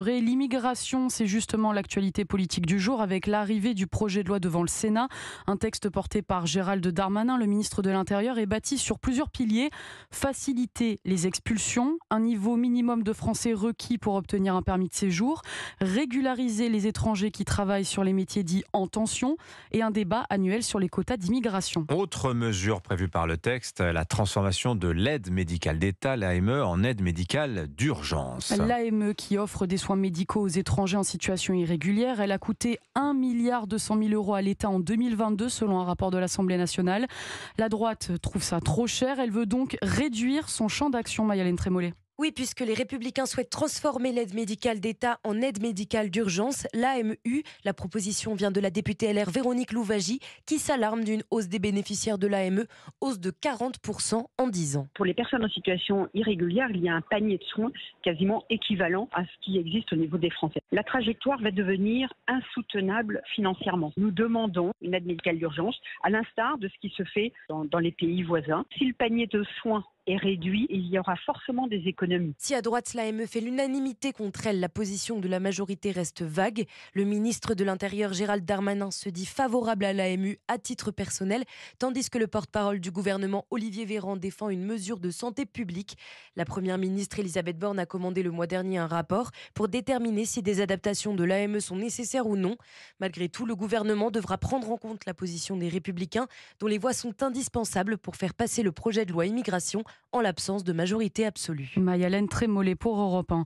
L'immigration, c'est justement l'actualité politique du jour avec l'arrivée du projet de loi devant le Sénat. Un texte porté par Gérald Darmanin, le ministre de l'Intérieur, est bâti sur plusieurs piliers. Faciliter les expulsions, un niveau minimum de français requis pour obtenir un permis de séjour, régulariser les étrangers qui travaillent sur les métiers dits en tension et un débat annuel sur les quotas d'immigration. Autre mesure prévue par le texte, la transformation de l'aide médicale d'État, l'AME, en aide médicale d'urgence. L'AME qui offre des soins médicaux aux étrangers en situation irrégulière, elle a coûté 1,2 milliard à l'État en 2022 selon un rapport de l'Assemblée nationale. La droite trouve ça trop cher, elle veut donc réduire son champ d'action, Maya-Hélène Trémollet. Oui, puisque les Républicains souhaitent transformer l'aide médicale d'État en aide médicale d'urgence, l'AMU, la proposition vient de la députée LR Véronique Louwagie, qui s'alarme d'une hausse des bénéficiaires de l'AME, hausse de 40% en 10 ans. Pour les personnes en situation irrégulière, il y a un panier de soins quasiment équivalent à ce qui existe au niveau des Français. La trajectoire va devenir insoutenable financièrement. Nous demandons une aide médicale d'urgence, à l'instar de ce qui se fait dans les pays voisins. Si le panier de soins est réduit, il y aura forcément des économies. Si à droite, l'AME fait l'unanimité contre elle, la position de la majorité reste vague. Le ministre de l'Intérieur, Gérald Darmanin, se dit favorable à l'AMU à titre personnel, tandis que le porte-parole du gouvernement, Olivier Véran, défend une mesure de santé publique. La première ministre, Elisabeth Borne, a commandé le mois dernier un rapport pour déterminer si des adaptations de l'AME sont nécessaires ou non. Malgré tout, le gouvernement devra prendre en compte la position des Républicains, dont les voix sont indispensables pour faire passer le projet de loi immigration en l'absence de majorité absolue. Maya-Hélène Trémollet pour Europe 1.